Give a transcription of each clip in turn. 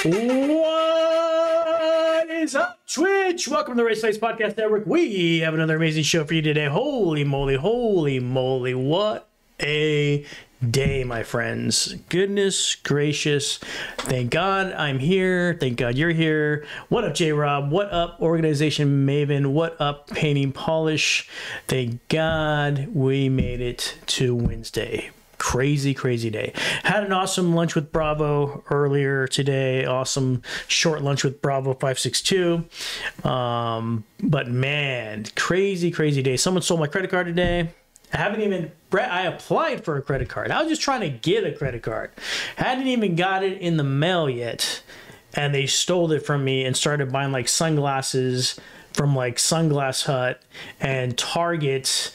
What is up, Twitch? Welcome to the Race Face Podcast Network. We have another amazing show for you today. Holy moly, what a day, my friends. Goodness gracious. Thank God I'm here. Thank God you're here. What up, J-Rob? What up, Organization Maven? What up, Painting Polish? Thank God we made it to Wednesday. Crazy day. Had an awesome lunch with Bravo earlier today. Awesome short lunch with Bravo 562. But man, crazy day. Someone stole my credit card today. I applied for a credit card. I was just trying to get a credit card. Hadn't even got it in the mail yet. And they stole it from me and started buying like sunglasses from like Sunglass Hut and Target.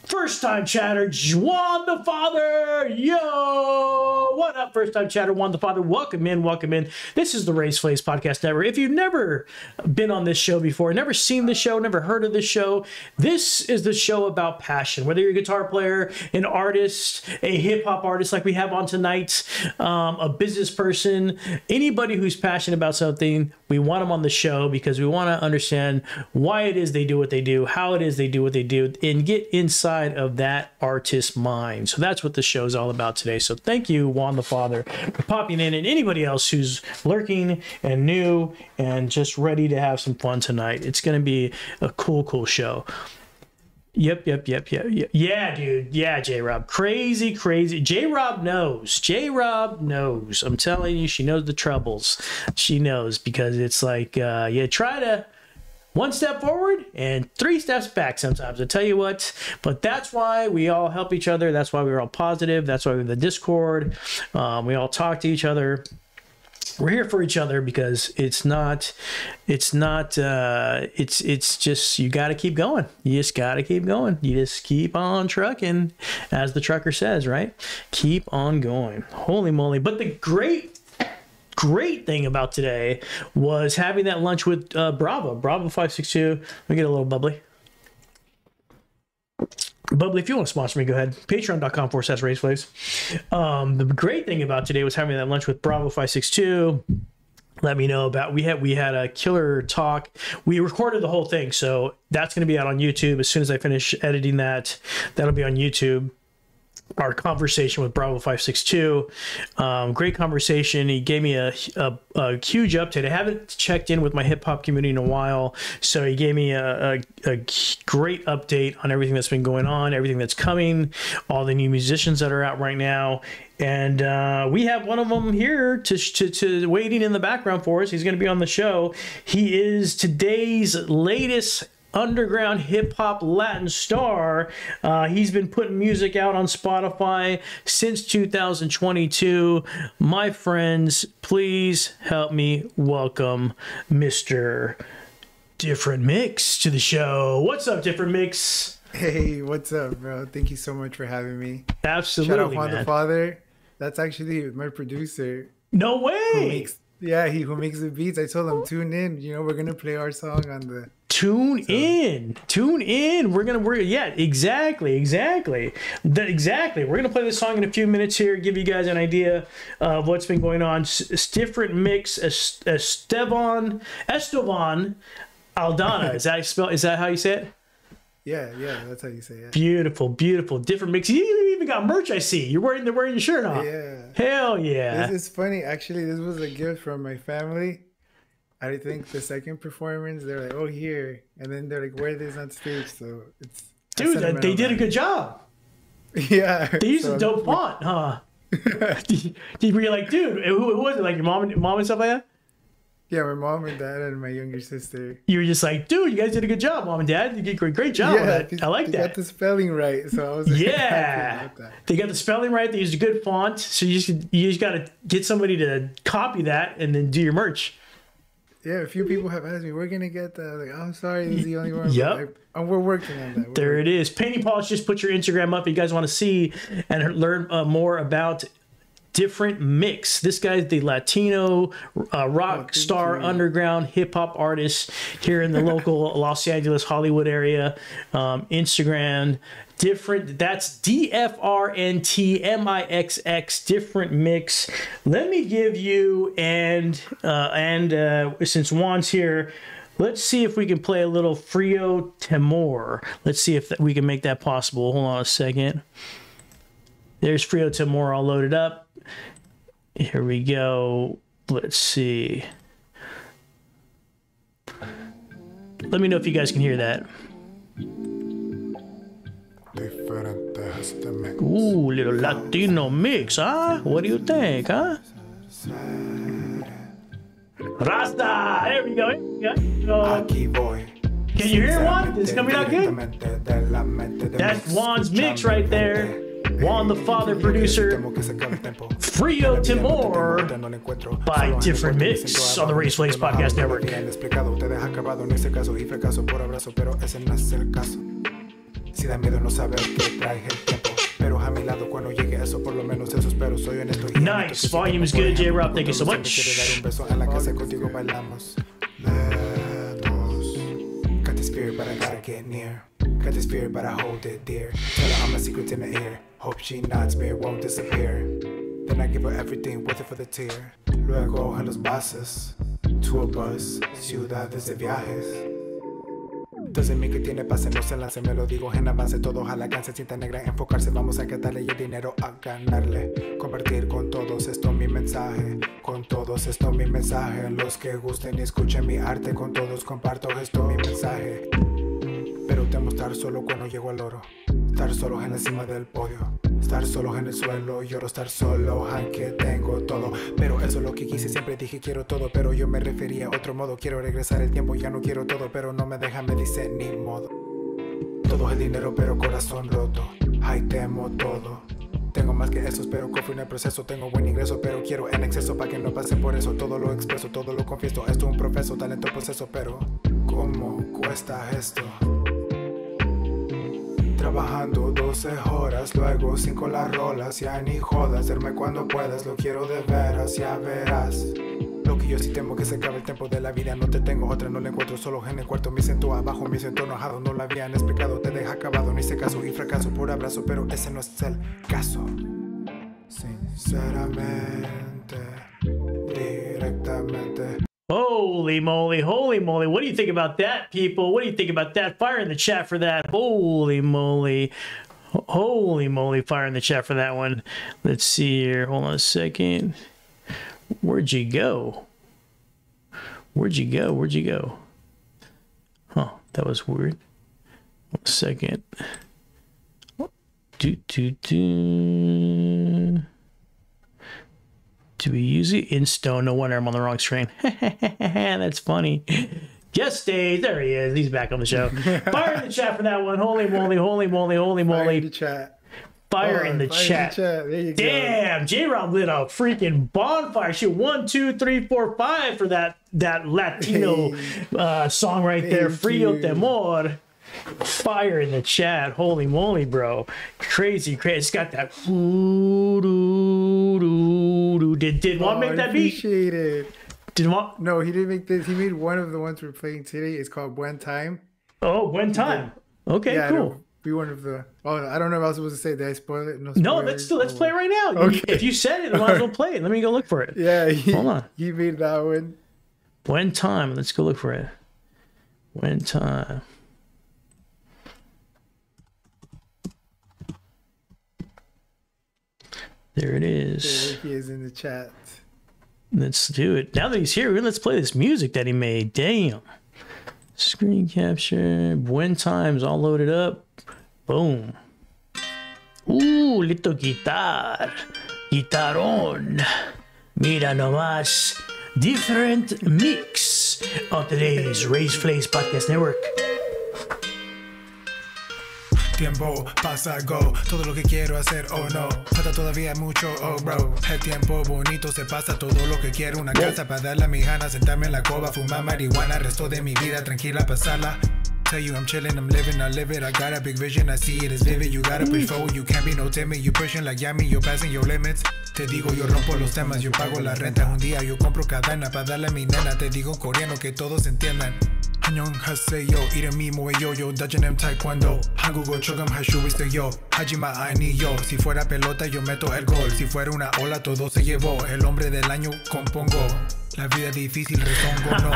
First time chatter, Juan the Father. Yo, what up, first time chatter, Juan the Father? Welcome in. This is the Race Face Podcast Network. If you've never been on this show before, never seen this show, never heard of this show, this is the show about passion. Whether you're a guitar player, an artist, a hip hop artist like we have on tonight, a business person, anybody who's passionate about something, we want them on the show because we want to understand why it is they do what they do, how it is they do what they do, and get inside of that artist's mind. So that's what the show is all about today. So thank you, Juan the Father, for popping in, and anybody else who's lurking and new and just ready to have some fun tonight. It's going to be a cool show. Yep. Yeah, dude. Yeah, J-Rob. Crazy. J-Rob knows. I'm telling you, she knows the troubles. She knows, because it's like, you try to one step forward and 3 steps back sometimes. I tell you what, but that's why we all help each other. That's why we're all positive. That's why we have the Discord. We all talk to each other. We're here for each other because it's just, you got to keep going. You just got to keep going. You just keep on trucking, as the trucker says, right? Keep on going. Holy moly. But the great thing about today was having that lunch with Bravo 562. Let me get a little bubbly. Bubbly, if you want to sponsor me, go ahead. Patreon.com/RaceFlaves. The great thing about today was having that lunch with Bravo 562. Let me know about we had a killer talk. We recorded the whole thing, so that's going to be out on YouTube as soon as I finish editing that. That'll be on YouTube. Our conversation with Bravo 562, great conversation. He gave me a huge update. I haven't checked in with my hip hop community in a while, so he gave me a great update on everything that's been going on, everything that's coming, all the new musicians that are out right now. And we have one of them here to waiting in the background for us. He's going to be on the show. He is today's latest underground hip-hop Latin star. He's been putting music out on Spotify since 2022. My friends, please help me welcome Mr. Dfrntmix to the show. What's up, Dfrntmix? Hey, what's up, bro? Thank you so much for having me. Absolutely, shout out Juan man. the Father. That's actually my producer. No way! Who makes the beats. I told him, tune in. You know, we're going to play our song on the... Tune in. Exactly. We're gonna play this song in a few minutes here, give you guys an idea of what's been going on. Dfrntmix, Esteban Aldana. Is that how you say it? Yeah, that's how you say it. Beautiful. Dfrntmix. You even got merch. I see. They're wearing your shirt, huh? Yeah. Hell yeah. This is funny. Actually, this was a gift from my family. I think the second performance, they're like, "Oh, here," and then they're like, "Wear this on stage." So it's dude, they did a good job. Yeah, they used a dope font, huh? Were you like, dude, who was it? Like your mom and stuff like that? Yeah, my mom and dad and my younger sister. You were just like, dude, you guys did a good job, mom and dad. You did a great job. Yeah, I like that. They got the spelling right, so I was happy about that. They got the spelling right. They used a good font, so you just got to get somebody to copy that and then do your merch. Yeah, a few people have asked me, we're going to get that. Like, I'm sorry, this is the only one. Yep. We're working on that. There it is. Painting Polish, just put your Instagram up if you guys want to see and learn more about Dfrntmix. This guy's the Latino rock star, underground hip-hop artist here in the local Los Angeles, Hollywood area. Instagram. That's Dfrntmix, Dfrntmix. Let me give you and since Juan's here, let's see if we can play a little Frio Temor. Let's see if we can make that possible. Hold on a second. There's Frio Temor all loaded up. Here we go. Let's see. Let me know if you guys can hear that. Ooh, little Latino mix, huh? What do you think, huh? Rasta! There we go. Can you hear Juan? Is it coming out good? That's Juan's mix right there. Juan the Father producer. Frio Temor by Dfrntmix on the Race Flags Podcast Network. Si da miedo no saber qué trae el tiempo, pero a mi lado cuando llegue eso por lo menos eso espero. Soy honesto. Nice, volume is good, J-Rob. Thank you so much. Dar un beso en la casa contigo bailamos. Letos. Got the spirit but I gotta get near. Got the spirit but I hold it dear. Tell her all my secrets in the ear. Hope she nods, but it won't disappear. Then I give her everything, worth it for the tear. Luego en los bases, tour bus, ciudades de viajes. Doesn't mean que tiene pase, no se lance, me lo digo en avance. Todos a la cancha, cinta negra, enfocarse, vamos a quitarle y el dinero a ganarle. Compartir con todos, esto mi mensaje. Con todos, esto mi mensaje. Los que gusten y escuchen mi arte, con todos comparto esto mi mensaje. Pero temo estar solo cuando llego al oro. Estar solo en la cima del podio. Estar solo en el suelo, lloro estar solo, aunque tengo todo. Pero eso es lo que quise, siempre dije quiero todo. Pero yo me refería a otro modo, quiero regresar el tiempo, ya no quiero todo. Pero no me deja, me dice ni modo. Todo es el dinero, pero corazón roto. Ay, temo todo. Tengo más que eso, pero confío en el proceso. Tengo buen ingreso, pero quiero en exceso. Pa' que no pase por eso, todo lo expreso, todo lo confieso. Esto es un profeso, talento proceso, pero ¿cómo cuesta esto? Trabajando 12 horas, luego 5 las rolas. Ya ni jodas, verme cuando puedas, lo quiero de veras, ya verás. Lo que yo sí temo que se acabe el tiempo de la vida. No te tengo otra, no la encuentro solo en el cuarto. Me siento abajo, me siento enojado. No lo habían explicado, te deja acabado. No hice caso y fracaso por abrazo, pero ese no es el caso. Sinceramente, directamente. Holy moly, holy moly. What do you think about that, people? What do you think about that? Fire in the chat for that. Holy moly. Holy moly, fire in the chat for that one. Let's see here. Hold on a second. Where'd you go? Where'd you go? Where'd you go? Huh, that was weird. 1 second. Do we use it in stone? No wonder I'm on the wrong screen. That's funny. Just stays. There he is. He's back on the show. Fire in the chat for that one. Holy moly, holy moly, holy moly. Fire in the chat. Fire in the chat. There you go. Damn, J-Rob lit a freaking bonfire. Shoot, 1, 2, 3, 4, 5 for that Latino song right there. Frio Temor. Fire in the chat. Holy moly, bro. Crazy, crazy. It's got that. Did Juan make that beat? Appreciate it. Did Juan? No, he didn't make this. He made one of the ones we're playing today. It's called Buen Time. Oh, Buen Time. Okay, yeah, cool. Be one of the. Oh, I don't know if I was supposed to say. Did I spoil it? No, let's play it right now. Okay. If you said it, I might as well play it. Let me go look for it. Yeah, hold on. He made that one. Buen Time. Let's go look for it. Buen Time. There it is. There he is in the chat. Let's do it. Now that he's here, let's play this music that he made. Damn. Screen capture. Buen Times all loaded up. Boom. Ooh, little guitar. Guitarón. Mira nomás. Dfrntmix on today's Raise Flays Podcast Network. Tiempo pasa, go, todo lo que quiero hacer, oh no, falta todavía mucho, oh bro, el tiempo bonito se pasa, todo lo que quiero, una casa para darle a mi gana, sentarme en la cova, fumar marihuana, resto de mi vida tranquila pasarla. Tell you I'm chillin', I'm living, I live it, I got a big vision, I see it as vivid, you gotta push forward, you can't be no timid, you pushing like Yami, you're passing your limits. Te digo, yo rompo los temas, yo pago la renta, un día yo compro cadena para darle a mi nena, te digo en coreano que todos entiendan. 안녕하세요 이름이 뭐예요 다지nem taekwondo 한국어 조금 할 수 있어요 하지마 아니요 si fuera pelota yo meto el gol si fuera una ola todo se llevó el hombre del año compongo la vida difícil repongo no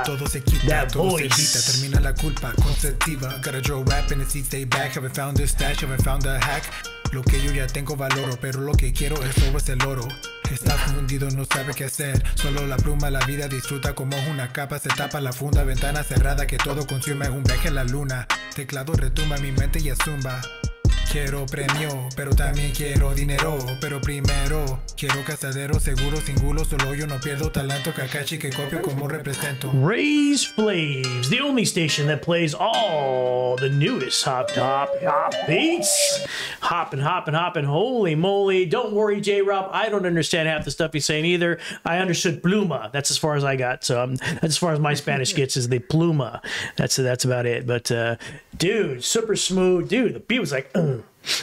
todo se quita todo se evita termina la culpa conceptiva gotta draw rap and see stay back haven't found the stash haven't found the hack lo que yo ya tengo valoro pero lo que quiero es el oro. Está confundido, no sabe qué hacer. Solo la pluma, la vida disfruta como una capa. Se tapa la funda, ventana cerrada que todo consume. Un viaje a la luna. Teclado retumba, mi mente ya zumba. Quiero premio, pero también quiero dinero. Pero primero, quiero casadero, seguro, sin gulo. Solo yo no pierdo talento. Kakashi que copio como represento. Raise Flaves, the only station that plays all the newest hop beats. Hopping. Holy moly. Don't worry, J-Rob. I don't understand half the stuff he's saying either. I understood pluma. That's as far as I got. So that's as far as my Spanish gets is the pluma. That's about it. But dude, super smooth. Dude, the beat was like,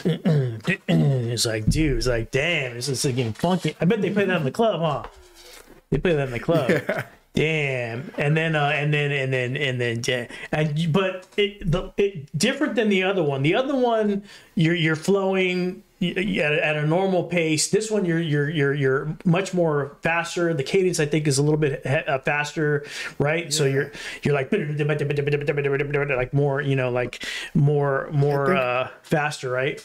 it's like, dude, it's like, damn, this is getting funky. I bet they play that in the club, huh? They play that in the club. Yeah. Damn. But it different than the other one. The other one, you're flowing at a normal pace. This one, you're much more faster. The cadence, I think, is a little bit faster, right? Yeah. So you're like more, like more faster, right?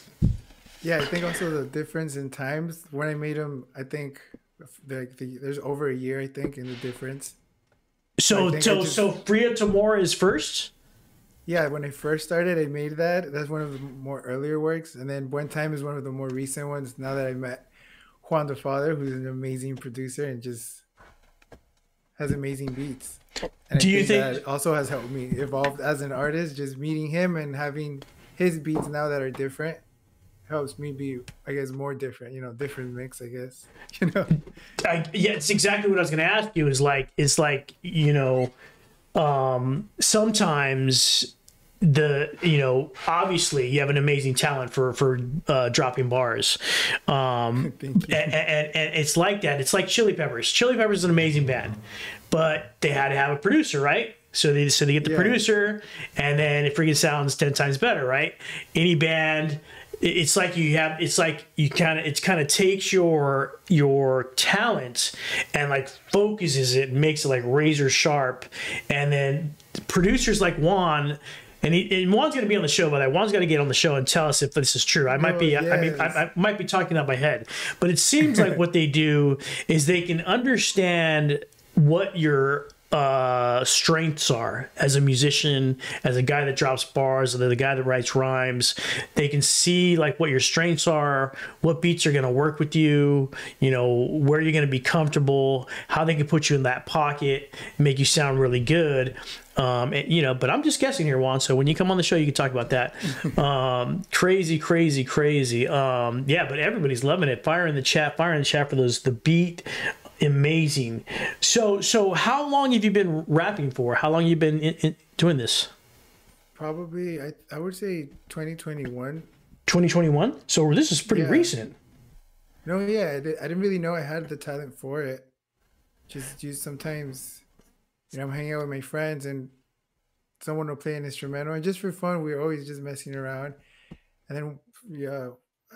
Yeah, I think also the difference in times when I made them, I think there's over a year, I think, in the difference. So Fria Temor is first. Yeah, when I first started, I made that. That's one of the more earlier works. And then Buen Time is one of the more recent ones. Now that I met Juan the Father, who's an amazing producer and just has amazing beats. And Do you think that also has helped me evolve as an artist? Just meeting him and having his beats now that are different helps me be, I guess, more different. Dfrntmix, I guess. Yeah, it's exactly what I was going to ask you. Sometimes obviously you have an amazing talent for dropping bars, and it's like that. It's like Chili Peppers. Chili Peppers is an amazing band, but they had to have a producer, right? So they get the producer, and then it freaking sounds 10 times better, right? Any band, it kind of takes your talent and like focuses it, and makes it like razor sharp, and then producers like Juan. And Juan's going to be on the show, but Juan's got to get on the show and tell us if this is true. I might be talking out my head, but it seems like what they do is they can understand what your strengths are as a musician, as a guy that drops bars, or the guy that writes rhymes. They can see like what your strengths are, what beats are going to work with you, where you're going to be comfortable, how they can put you in that pocket, make you sound really good. But I'm just guessing here, Juan. So when you come on the show, you can talk about that. Crazy. Yeah, but everybody's loving it. Fire in the chat for the beat. Amazing. So how long have you been rapping for? How long have you been doing this? Probably, I would say 2021. 2021? So this is pretty recent. No, yeah, I didn't really know I had the talent for it. Just sometimes, I'm hanging out with my friends and someone will play an instrumental, and just for fun, we're always just messing around. And then,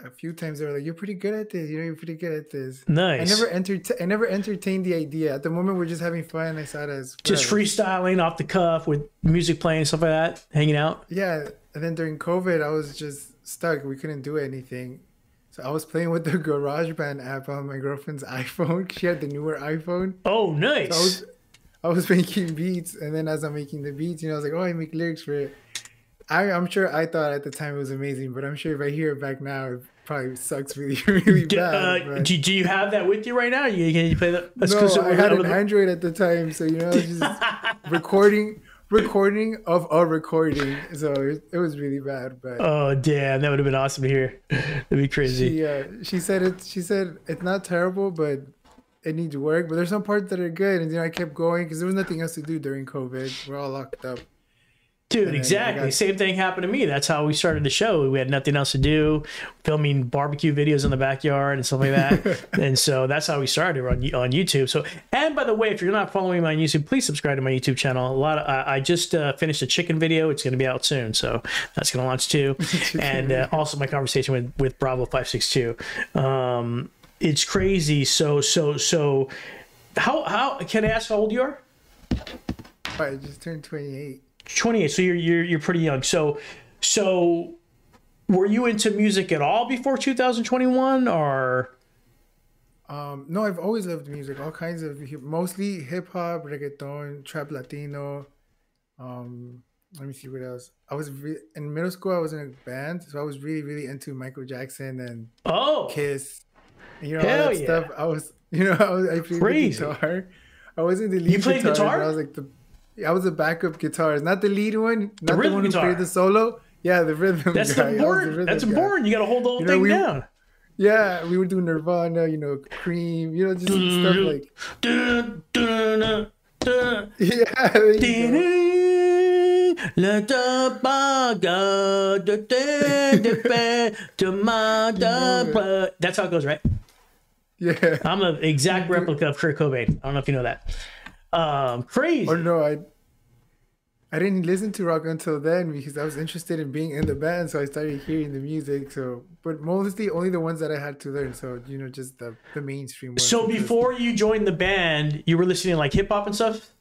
a few times they were like, "You're pretty good at this. You're pretty good at this." Nice. I never entertained the idea. At the moment, we're just having fun. I saw it as just freestyling off the cuff with music playing, stuff like that, hanging out. Yeah, and then during COVID, I was just stuck. We couldn't do anything, so I was playing with the GarageBand app on my girlfriend's iPhone. She had the newer iPhone. Oh, nice. So I was making beats, and then as I'm making the beats, I was like, "Oh, I make lyrics for it." I'm sure I thought at the time it was amazing, but I'm sure if I hear it back now, it probably sucks really, really bad. Do you have that with you right now? Can you play that? No, I had an Android at the time, so just recording of a recording. So it was really bad. But oh damn, that would have been awesome to hear. That'd be crazy. She said it's not terrible, but it needs work. But there's some parts that are good, and I kept going because there was nothing else to do during COVID. We're all locked up. Dude, exactly. Same thing happened to me. That's how we started the show. We had nothing else to do, filming barbecue videos in the backyard and stuff like that. And so that's how we started on YouTube. So, and by the way, if you're not following me on YouTube, please subscribe to my YouTube channel. I just finished a chicken video. It's going to be out soon, so that's going to launch too. And also my conversation with Bravo 562. It's crazy. So how can I ask how old you are? I just turned 28. 28, so you're pretty young. So were you into music at all before 2021, or? No, I've always loved music, all kinds of, mostly hip hop, reggaeton, trap Latino. Let me see what else. I was in middle school. I was in a band, so I was really, really into Michael Jackson and Kiss. And, all that stuff. I was, I played the guitar. I wasn't the lead. You played guitar? I was like I was a backup guitarist, not the lead one, not the one who played the solo. Yeah, the rhythm That's guy. important. That's important. You got to hold the whole thing down. Yeah, we would do Nirvana, Cream, just stuff like. That's how it goes, right? Yeah. I'm an exact replica of Kurt Cobain. I don't know if you know that. Crazy. Or no, I didn't listen to rock until then because I was interested in being in the band, so I started hearing the music. So, but mostly only the ones that I had to learn. So just the mainstream ones. So before you joined the band, you were listening to like hip hop and stuff.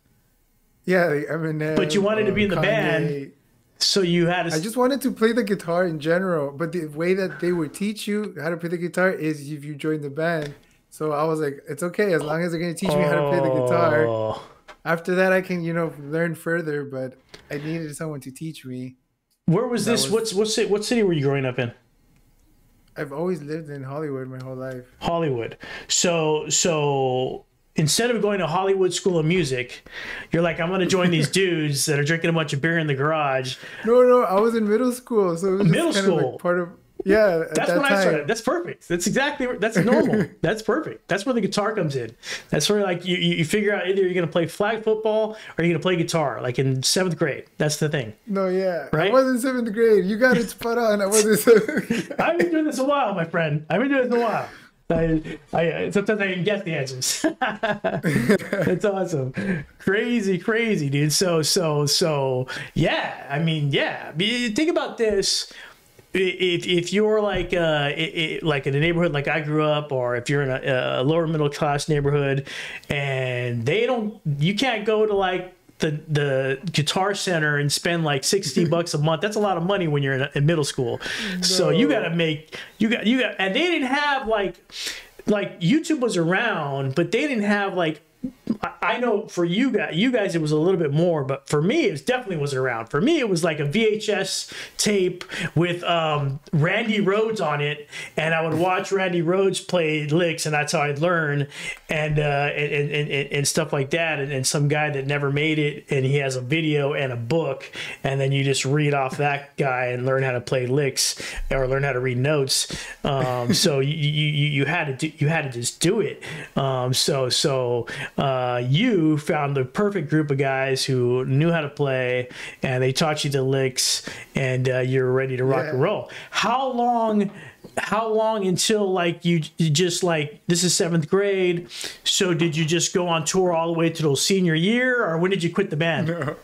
Yeah, like Eminem. But you wanted to be in the Kanye. Band, so you had. I just wanted to play the guitar in general, but the way that they would teach you how to play the guitar is if you join the band. So I was like, it's okay as long as they're going to teach me how to play the guitar. After that, I can, learn further, but I needed someone to teach me. Where was this? What city were you growing up in? I've always lived in Hollywood my whole life. Hollywood. So instead of going to Hollywood School of Music, you're like, I'm going to join these dudes that are drinking a bunch of beer in the garage. No, I was in middle school. So it was middle just school. Kind of like part of... Yeah, at That's that when I time. started. That's perfect. That's normal. That's perfect. That's where the guitar comes in. That's where like you figure out either you're gonna play flag football or you're gonna play guitar, like in 7th grade. That's the thing. No, yeah. Right? I was in 7th grade. You got it spot on. I wasn't 7th. I've been doing this a while, my friend. I've been doing this a while. I sometimes I can guess the answers. That's awesome. Crazy, dude. So yeah. I mean, yeah. Think about this. If you're like like in a neighborhood like I grew up, or if you're in a lower middle class neighborhood, and you can't go to like the guitar center and spend like $60 a month. That's a lot of money when you're in middle school. No. So you got, and they didn't have like YouTube was around, but they didn't have like, I know for you guys it was a little bit more, but for me it definitely wasn't around. For me it was like a VHS tape with Randy Rhoads on it, and I would watch Randy Rhoads play licks, and that's how I'd learn, and stuff like that. And some guy that never made it, and he has a video and a book, and then you just read off that guy and learn how to play licks or learn how to read notes. So you had to just do it. You found the perfect group of guys who knew how to play, and they taught you the licks, and you're ready to rock and roll. How long until like you just like, this is 7th grade, so did you just go on tour all the way to the senior year, or when did you quit the band? No.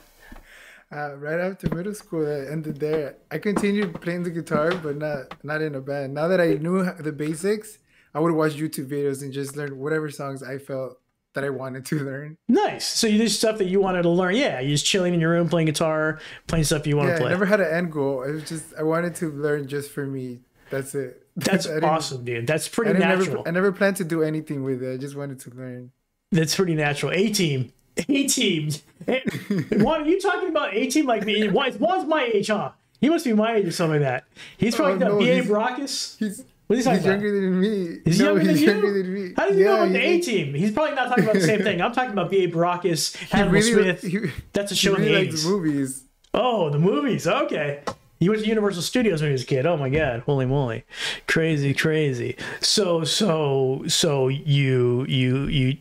Right after middle school, I ended there. I continued playing the guitar, but not in a band. Now that I knew the basics, I would watch YouTube videos and just learn whatever songs I felt that I wanted to learn. Nice. So you did stuff that you wanted to learn. Yeah, you're just chilling in your room playing guitar, playing stuff you want to play. I never had an end goal. It was just, I wanted to learn just for me. That's it. That's awesome, dude. That's pretty natural. I never planned to do anything with it. I just wanted to learn. That's pretty natural. A-Team. Juan, are you talking about A-Team like me? Juan's my age, huh? He must be my age or something like that. He's probably B.A. Baracus. What is he talking about? Younger than me. He's younger than me? How does he know about the A-Team? He's probably not talking about the same thing. I'm talking about B.A. Baracus, Hannibal Smith. That's a show in the 80s. Likes movies. Oh, the movies. Okay. He went to Universal Studios when he was a kid. Oh my God. Holy moly. Crazy. So you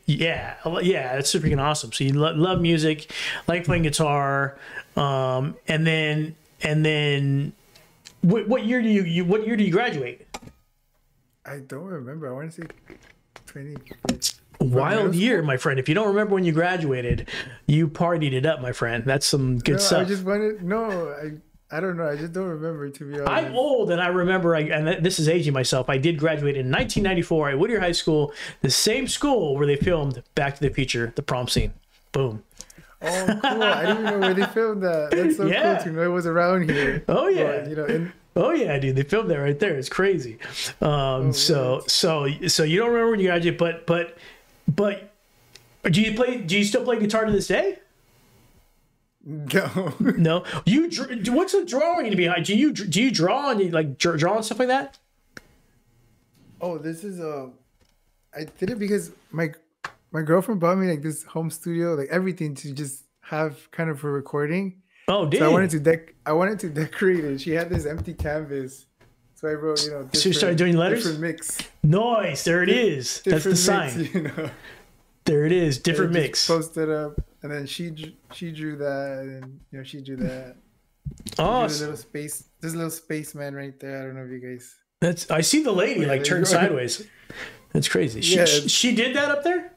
yeah, that's super freaking awesome. So you love music, like playing guitar, and then what year do you graduate? I don't remember. I want to say 20. Wild year, my friend. If you don't remember when you graduated, you partied it up, my friend. That's some good stuff. I don't know. I just don't remember, to be honest. I'm old, and I remember, and this is aging myself. I did graduate in 1994 at Whittier High School, the same school where they filmed Back to the Future, the prom scene. Boom. Oh, cool. I didn't even know where they filmed that. That's so cool to know it was around here. Oh, yeah. Oh yeah, dude! They filmed that right there. It's crazy. So you don't remember when you graduated, but do you still play guitar to this day? No. No. What's the drawing behind? Do you draw and you like draw and stuff like that? Oh, this is I did it because my girlfriend bought me like this home studio, like everything to just have kind of for recording. Oh, dang. So I wanted to decorate it. She had this empty canvas, so I wrote, so you started doing letters. Dfrntmix. Nice. There it is. That's the sign. Mix, There it is. Dfrntmix. Posted up, and then she drew that, and she drew that. Awesome. This little spaceman right there. I don't know if you guys. I see the lady like turned sideways. That's crazy. She did that up there.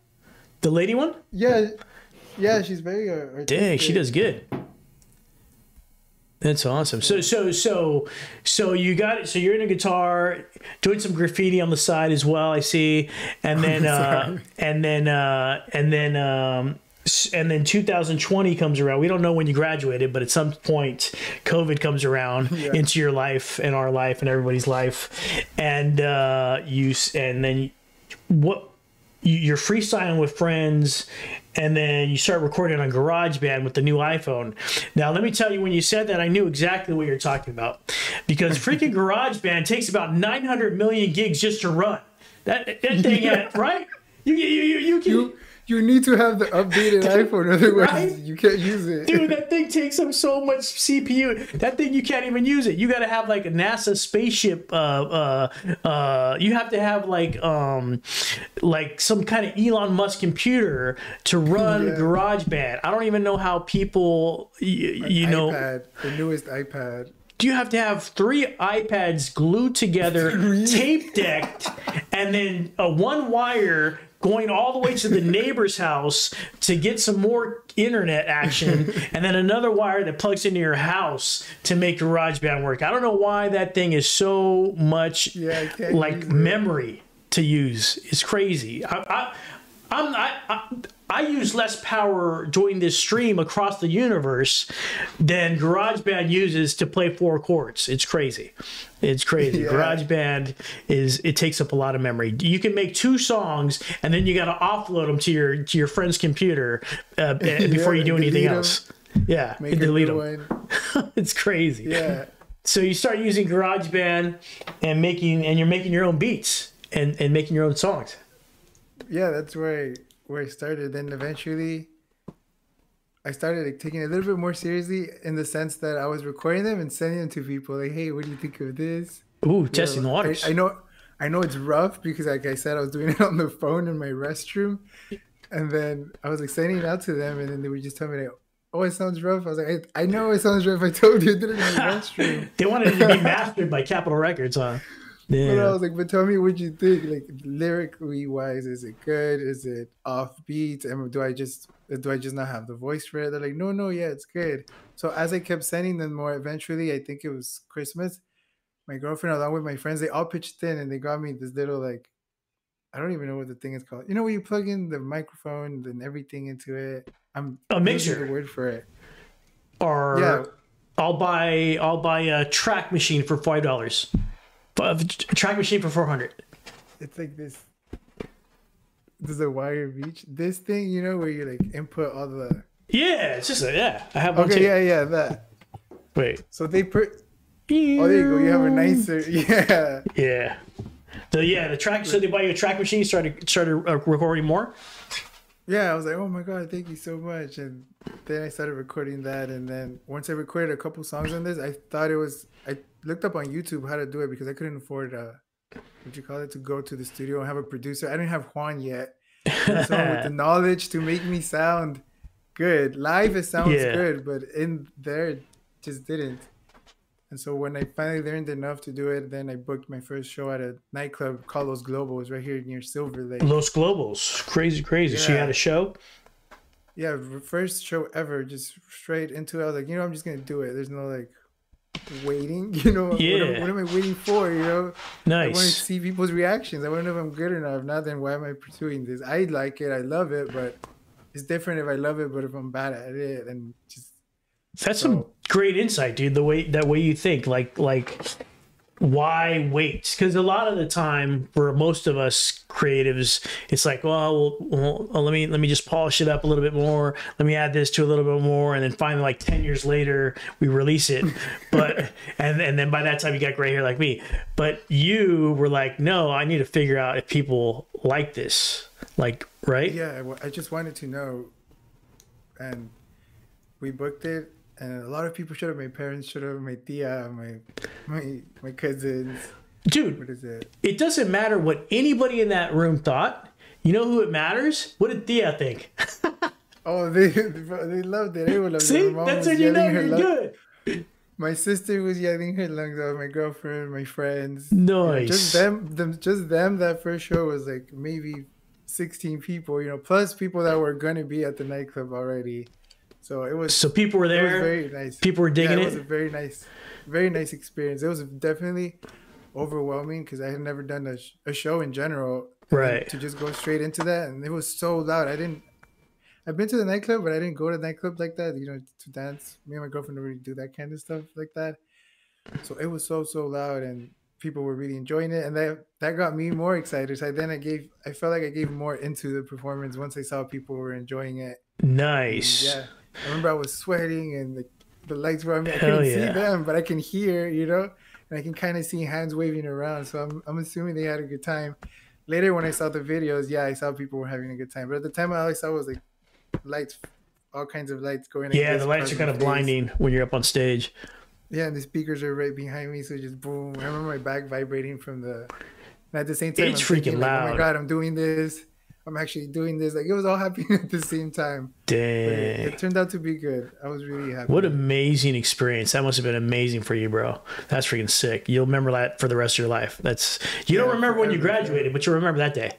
The lady one. Yeah. She's very artistic. Dang, she does good. That's awesome. So you got it. So you're in a guitar, doing some graffiti on the side as well. I see, and then and then 2020 comes around. We don't know when you graduated, but at some point, COVID comes around into your life and our life and everybody's life, and you're freestyling with friends, and then you start recording on GarageBand with the new iPhone. Now, let me tell you, when you said that, I knew exactly what you're talking about, because freaking GarageBand takes about 900 million gigs just to run. That thing, right? You You need to have the updated iPhone, otherwise Right? you can't use it. Dude, that thing takes up so much CPU. That thing, you can't even use it. You got to have like a NASA spaceship. You have to have like some kind of Elon Musk computer to run GarageBand. I don't even know how people, you know, iPad, the newest iPad. do you have to have 3 iPads glued together, tape decked, and then one wire going all the way to the neighbor's house to get some more internet action, and then another wire that plugs into your house to make GarageBand work. I don't know why that thing is so much like memory to use. It's crazy. I use less power during this stream across the universe than GarageBand uses to play 4 chords. It's crazy. It's crazy. Yeah. GarageBand it takes up a lot of memory. You can make 2 songs and then you got to offload them to your friend's computer before you do anything else. Yeah, delete them. It's crazy. Yeah. So you start using GarageBand and you're making your own beats and making your own songs. Yeah, that's where I started. Then eventually I started like taking it a little bit more seriously in the sense that I was recording them and sending them to people like, hey, what do you think of this? Ooh, testing the waters. I know it's rough because like I said, I was doing it on the phone in my restroom, and then I was like sending it out to them, and then they would just tell me like, oh, it sounds rough. I was like, I know it sounds rough. I told you I did it in my restroom. They wanted it to be mastered by Capitol Records, huh? Yeah. But I was like, but tell me what you think, like lyrically wise, is it good? Is it offbeat? And do I just not have the voice for it? They're like, no, yeah, it's good. So as I kept sending them more, eventually, I think it was Christmas, my girlfriend along with my friends, they all pitched in and they got me this little like, I don't even know what the thing is called. You know, where you plug in the microphone and everything into it. I'm a mixer. The word for it. Or yeah, I'll buy a track machine for $5. A track machine for $400. It's like this. There's a wire reach. This thing, you know, where you like input all the. Yeah, it's just I have one too. Okay, yeah, that. Wait. So they put. Oh, there you go. You have a nicer. Yeah. Yeah. The track. So they buy you a track machine. Started recording more. Yeah, I was like, oh my god, thank you so much. And then I started recording that, and then once I recorded a couple songs on this, I looked up on YouTube how to do it because I couldn't afford to go to the studio and have a producer. I didn't have Juan yet. Someone with the knowledge to make me sound good. Live it sounds good, but in there it just didn't. And so when I finally learned enough to do it, then I booked my first show at a nightclub called Los Globos right here near Silver Lake. Los Globos. Crazy. Yeah. So you had a show? Yeah, first show ever, just straight into it. I was like, I'm just going to do it. There's no like waiting, what am I waiting for, Nice. I want to see people's reactions. I want to know if I'm good enough. If not, then why am I pursuing this? I like it. I love it, but it's different if I love it, but if I'm bad at it and just. That's some great insight, dude. The way you think, like why wait? Because a lot of the time, for most of us creatives, it's like, well, let me just polish it up a little bit more. Let me add this to a little bit more, and then finally, like 10 years later, we release it. But and then by that time, you got gray hair like me. But you were like, no, I need to figure out if people like this, like, right? Yeah, I just wanted to know, and we booked it. And a lot of people showed up. My parents showed up. My tia, my cousins. Dude, what is it? It doesn't matter what anybody in that room thought. You know who it matters? What did Tia think? Oh, they loved it. Everyone loved it. See, that's when you know you're good. My sister was yelling her lungs off. My girlfriend, my friends. Nice. Just them. That first show was like maybe 16 people. Plus people that were gonna be at the nightclub already. So it was. So people were there. It was very nice. People were digging it. It was a very nice experience. It was definitely overwhelming because I had never done a show in general. Right. To just go straight into that, and it was so loud. I've been to the nightclub, but I didn't go to the nightclub like that. To dance. Me and my girlfriend don't really do that kind of stuff like that. So it was so loud, and people were really enjoying it, and that got me more excited. So then I felt like I gave more into the performance once I saw people were enjoying it. Nice. And yeah. I remember I was sweating and the lights were on me. I couldn't see them, but I can hear, and I can kind of see hands waving around. So I'm assuming they had a good time. later when I saw the videos, yeah, I saw people were having a good time. But at the time, all I saw was like lights, all kinds of lights going. Yeah, the lights are kind of blinding when you're up on stage. Yeah, and the speakers are right behind me, so just boom. I remember my back vibrating from the. And at the same time, It's freaking thinking, loud. Like, oh my god, I'm doing this. I'm actually doing this. Like it was all happening at the same time. Dang. It turned out to be good. I was really happy. What amazing experience. That must have been amazing for you, bro. That's freaking sick. You'll remember that for the rest of your life. You don't remember when you graduated, but you'll remember that day.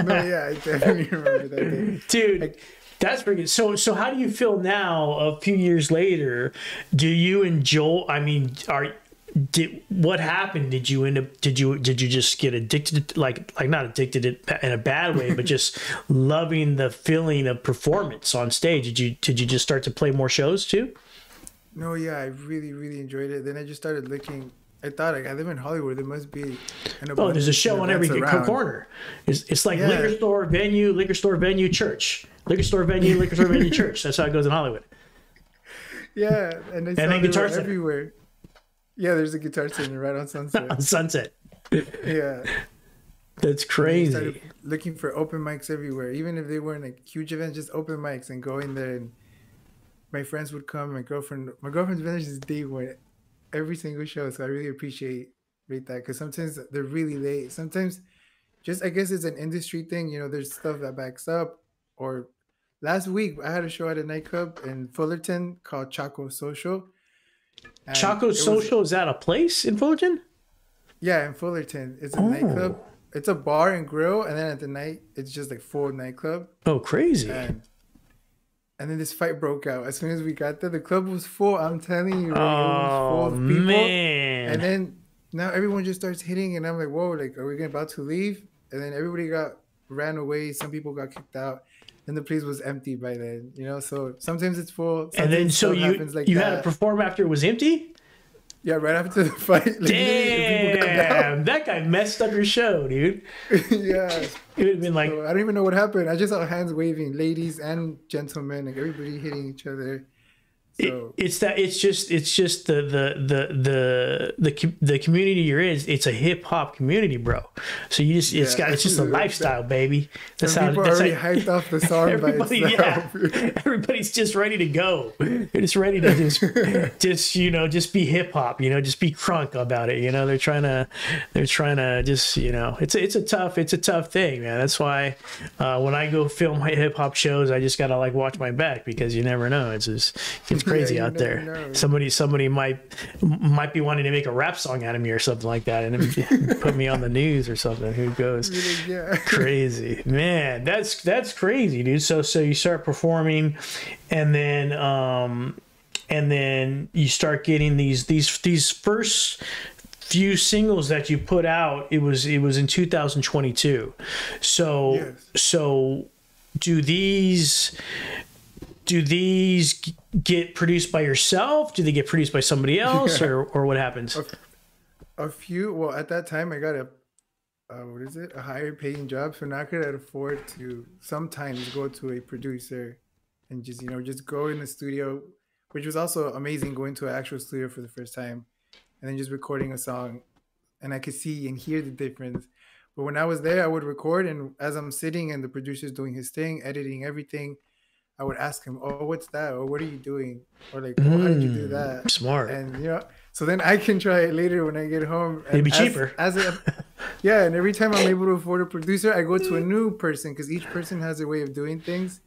No, yeah, I definitely remember that day. Dude, that's freaking so how do you feel now a few years later? Do you enjoy, I mean, what happened? Did you just get addicted, like not addicted in a bad way, but just loving the feeling of performance on stage? Did you just start to play more shows too? No, yeah, I really, really enjoyed it. Then I just started looking. I thought, like, I live in Hollywood. There must be there's a show on every corner. It's like liquor store, venue, church. Liquor store, venue, church. That's how it goes in Hollywood. Yeah, and I saw then Guitar Center everywhere. Yeah, there's a Guitar Center right on Sunset. On Sunset. Yeah. That's crazy. I started looking for open mics everywhere, even if they weren't like huge events, just open mics, and going there. And my friends would come. My girlfriend's been there since day one, every single show. So I really appreciate that, because sometimes they're really late. Sometimes, I guess it's an industry thing. There's stuff that backs up. Or last week I had a show at a nightclub in Fullerton called Chaco Social. Chaco Social, is that a place in Fullerton? Yeah, in Fullerton. It's a nightclub. It's a bar and grill, and then at the night, it's just like full nightclub. Oh, crazy. And then this fight broke out. As soon as we got there, the club was full. I'm telling you, it was full of people. Man. And then now everyone just starts hitting, and I'm like, whoa, like, are we about to leave? And then everybody ran away. Some people got kicked out. And the place was empty by then, so sometimes it's full. And then so you had to perform after it was empty? Yeah, right after the fight. Like, damn, that guy messed up your show, dude. Yeah. It would have been like... So I don't even know what happened. I just saw hands waving, ladies and gentlemen, like everybody hitting each other. So it's just the community you're in. It's a hip hop community, bro. So it's just a lifestyle, baby. That's how people already hyped off the song. Everybody's just ready to go. They're just ready to just be hip hop. Just be crunk about it. They're trying to just it's a tough thing, man. That's why when I go film my hip hop shows, I just gotta like watch my back, because you never know. It's crazy out there. Know. Somebody might be wanting to make a rap song out of me or something like that, and put me on the news or something. Who goes? Yeah. Crazy, man. That's crazy, dude. So you start performing, and then you start getting these first few singles that you put out. It was in 2022. So yes. So do these get produced by yourself? Do they get produced by somebody else? Or what happens? A few. Well, at that time I got a higher paying job, so now I could afford to sometimes go to a producer and just go in the studio, which was also amazing, going to an actual studio for the first time and then just recording a song, and I could see and hear the difference. But when I was there, I would record, and as I'm sitting and the producer's doing his thing, editing everything, I would ask him, "Oh, what's that? Or what are you doing? Or like, how did you do that?" Smart. And so then I can try it later when I get home. It'd be cheaper. Yeah, and every time I'm able to afford a producer, I go to a new person, because each person has a way of doing things.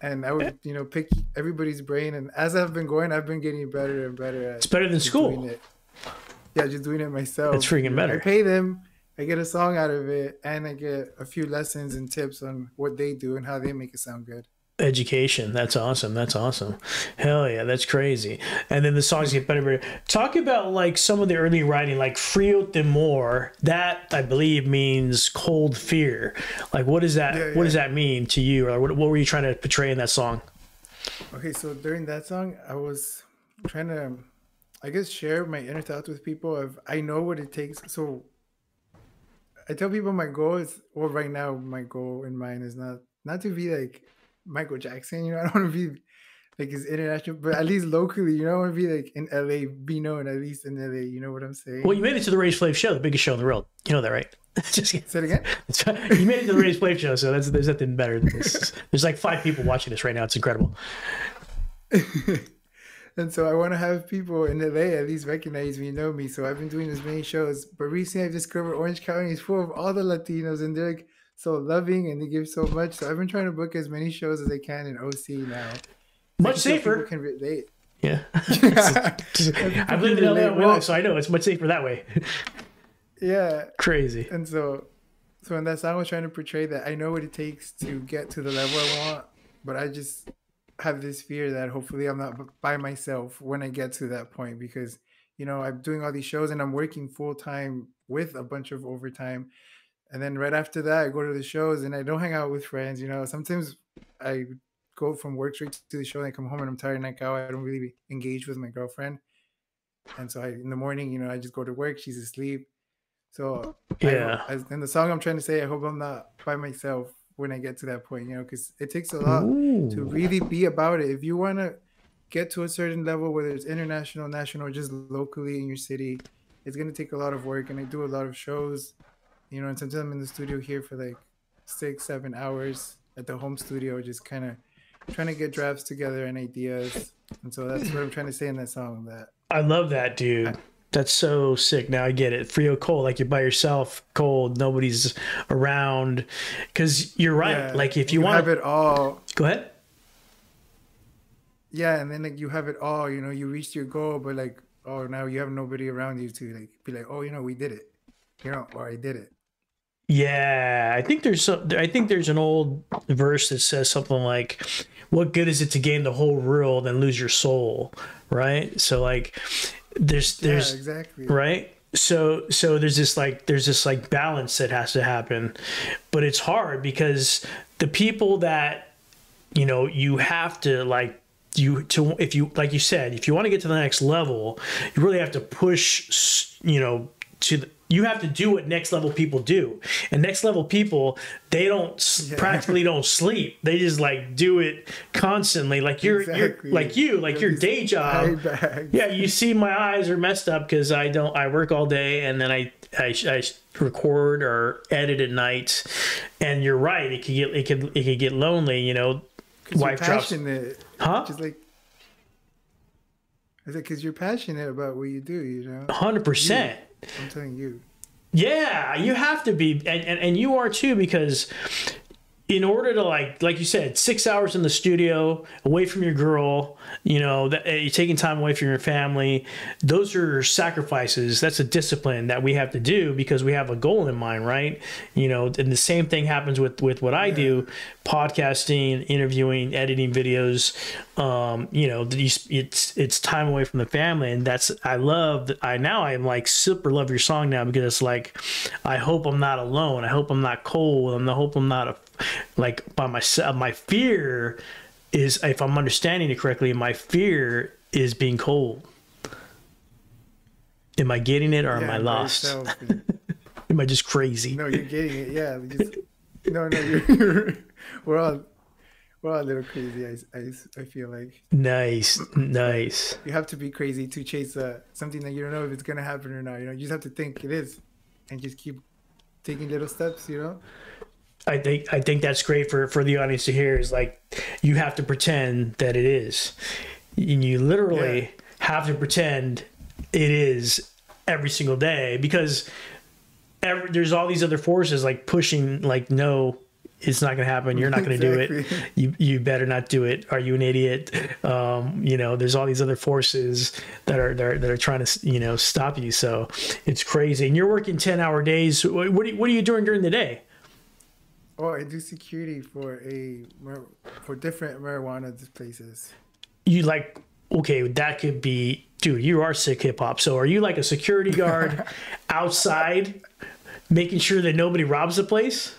And I would, pick everybody's brain. And as I've been going, I've been getting better and better at. It's better than school. Yeah, just doing it myself. It's freaking better. I pay them, I get a song out of it, and I get a few lessons and tips on what they do and how they make it sound good. Education. That's awesome. Hell yeah, that's crazy. And then the songs get better and better. Talk about like some of the early writing, like Dfrntmix. That I believe means cold fear. Like what does that what does that mean to you? Or what were you trying to portray in that song? Okay, so during that song, I was trying to, I guess, share my inner thoughts with people. I know what it takes. So I tell people my goal is, well, right now my goal in mind is not to be like Michael Jackson, I don't want to be like his international, but at least locally, I want to be like in LA, be known at least in LA, you know what I'm saying? Well, you made it to the Raise Flav show, the biggest show in the world. You know that, right? Just kidding. Say it again. You made it to the Raise Play show, so there's nothing better than this. There's like 5 people watching this right now. It's incredible. And so I want to have people in LA at least recognize me, know me. So I've been doing as many shows. But recently I've discovered Orange County is full of all the Latinos, and they're like so loving and they give so much. So I've been trying to book as many shows as I can in OC now. Much safer. People can relate. Yeah. I've lived in LA all my life, so I know it's much safer that way. Yeah. Crazy. And so in that song I was trying to portray that I know what it takes to get to the level I want, but I just have this fear that hopefully I'm not by myself when I get to that point, because I'm doing all these shows and I'm working full time with a bunch of overtime, and then right after that I go to the shows and I don't hang out with friends. Sometimes I go from work straight to the show and I come home and I'm tired and I go, I don't really engage with my girlfriend, and so in the morning I just go to work, she's asleep. So yeah, in the song I'm trying to say, I hope I'm not by myself when I get to that point, because it takes a lot to really be about it. If you want to get to a certain level, whether it's international, national, or just locally in your city, it's going to take a lot of work. And I do a lot of shows, and sometimes I'm in the studio here for like 6-7 hours at the home studio, just kind of trying to get drafts together and ideas. And so that's what I'm trying to say in that song. That I love that, dude. That's so sick. Now I get it. Frio cold, like you're by yourself, cold, nobody's around. Because you're right. Yeah, like if you want have it all. Go ahead. Yeah, and then like you have it all. You reached your goal, but like, oh, now you have nobody around you to like be like, oh, we did it. Or I did it. Yeah, I think there's an old verse that says something like, "What good is it to gain the whole world and lose your soul?" Right? So like. There's exactly right. So there's this balance that has to happen, but it's hard because the people that you have to if you like you said, if you want to get to the next level, you really have to push you have to do what next level people do. And next level people, they practically don't sleep. They just do it constantly. Like you're your day job. Yeah, you see my eyes are messed up because I work all day and then I record or edit at night. And you're right, it could get lonely, Wife drops. Huh? Just like is it because you're passionate about what you do, 100%. I'm telling you. Yeah, you have to be, and you are too, because in order to like you said, 6 hours in the studio, away from your girl, that you're taking time away from your family. Those are sacrifices. That's a discipline that we have to do because we have a goal in mind, right? And the same thing happens with what I do, podcasting, interviewing, editing videos. It's time away from the family, and I super love your song now because it's like, I hope I'm not alone. I hope I'm not cold. I hope I'm not by myself. My fear is, if I'm understanding it correctly, my fear is being cold. Am I getting it, or am I lost? Am I just crazy? No, you're getting it. Yeah. No, you're we're all a little crazy. I feel like. Nice. You have to be crazy to chase something that you don't know if it's gonna happen or not. You just have to think it is, and just keep taking little steps. I think that's great for the audience to hear, is like, you have to pretend that it is. And you literally have to pretend it is every single day, because there's all these other forces pushing, no, it's not going to happen. You're not going to do it. You better not do it. Are you an idiot? There's all these other forces that are trying to stop you. So it's crazy. And you're working 10-hour days. What are you doing during the day? Oh, I do security for different marijuana places. Okay, that could be, dude, you are sick hip hop. So are you like a security guard outside, making sure that nobody robs the place?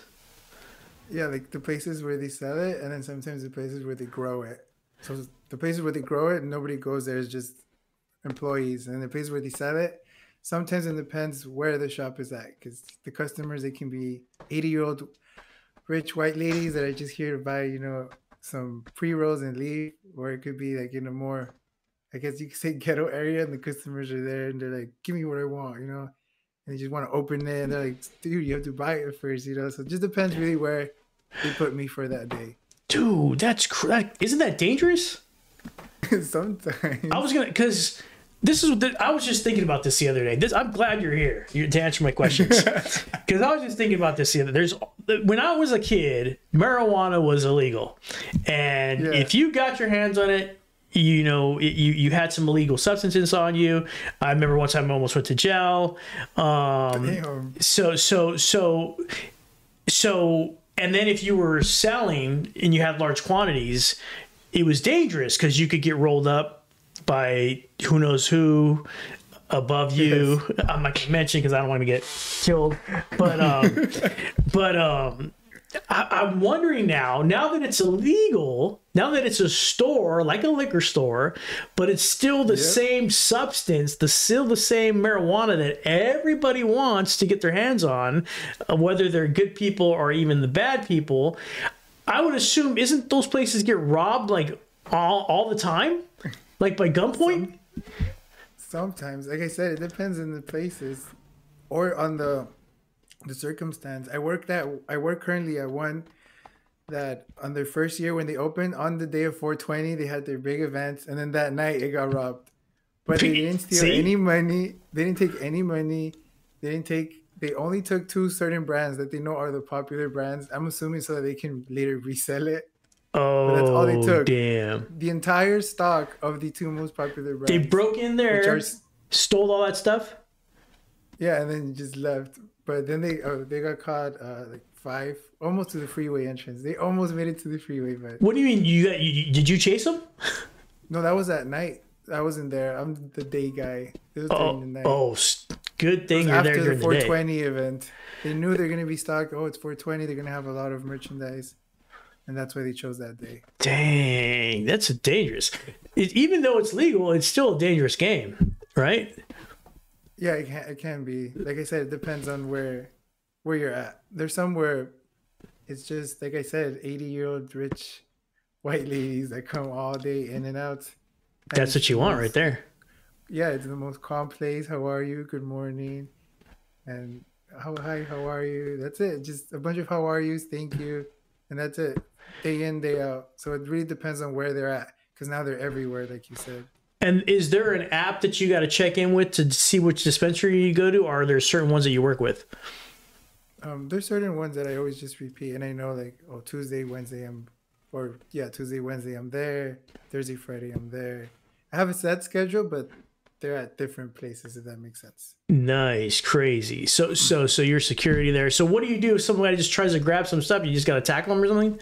Yeah, like the places where they sell it, and then sometimes the places where they grow it. So the places where they grow it, nobody goes there, it's just employees. And the places where they sell it, sometimes it depends where the shop is at, because the customers, they can be 80-year-old rich white ladies that are just here to buy, some pre-rolls and leave, or it could be in a more, I guess you could say, ghetto area, and the customers are there and they're like, give me what I want, and they just want to open it, and they're like, dude, you have to buy it first, you know. So it just depends really where they put me for that day. Dude, that's isn't that dangerous? Sometimes I was gonna, because this is I was just thinking about this the other day. I'm glad you're here to answer my questions, because I was just thinking about this the other. When I was a kid, marijuana was illegal, and if you got your hands on it, you know, you had some illegal substances on you. I remember one time I almost went to jail. So, and then if you were selling and you had large quantities, it was dangerous because you could get rolled up by who knows who above you. Yes. I'm not gonna mention because I don't want to get killed. But I'm wondering now that it's illegal, now that it's a store, like a liquor store, but it's still the same substance, still the same marijuana that everybody wants to get their hands on, whether they're good people or even the bad people. I would assume, isn't those places get robbed like all the time? Like by gunpoint? Sometimes. Like I said, it depends on the places or on the circumstance. I work currently at one that on their first year when they opened, on the day of 420, they had their big events, and then that night it got robbed. But they didn't steal any money. They didn't take any money. They only took 2 certain brands that they know are the popular brands. I'm assuming so that they can later resell it. Oh, but that's all they took. Damn. The entire stock of the 2 most popular brands. They broke in there, stole all that stuff? Yeah, and then just left. But then they got caught like 5, almost to the freeway entrance. They almost made it to the freeway. But what do you mean? Did you chase them? No, that was at night. I wasn't there. I'm the day guy. It was during the night. Oh, good thing you're there during the day. After the 420 event, they knew they're going to be stocked. Oh, it's 420. They're going to have a lot of merchandise. And that's why they chose that day. Dang, that's dangerous. Even though it's legal, it's still a dangerous game, right? Yeah, it can be. Like I said, it depends on where you're at. There's some where it's just, like I said, 80-year-old rich white ladies that come all day in and out. That's what you want right there. Yeah, it's the most calm place. How are you? Good morning. And how are you? That's it. Just a bunch of how are yous, thank you. And that's it. Day in, day out. So it really depends on where they're at, because now they're everywhere, like you said. And is there an app that you got to check in with to see which dispensary you go to, or are there certain ones that you work with? There's certain ones that I always just repeat, and I know like, Tuesday, Wednesday I'm there. Thursday, Friday I'm there. I have a set schedule, but they're at different places, if that makes sense. Nice, crazy. So you're security there. So what do you do if somebody just tries to grab some stuff? You just got to tackle them or something?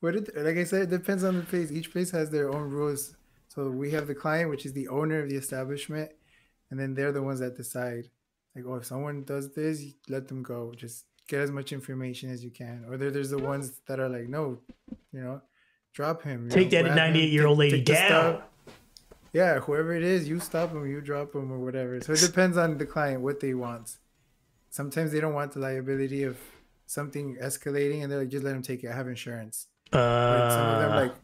Like I said, it depends on the place. Each place has their own rules. So we have the client, which is the owner of the establishment, and then they're the ones that decide. Like, if someone does this, let them go. Just get as much information as you can. Or there's the ones that are like, no, drop him. Take that 98-year-old lady down. Yeah, whoever it is, you stop them, you drop them, or whatever. So it depends on the client, what they want. Sometimes they don't want the liability of something escalating, and they're like, just let them take it. I have insurance. But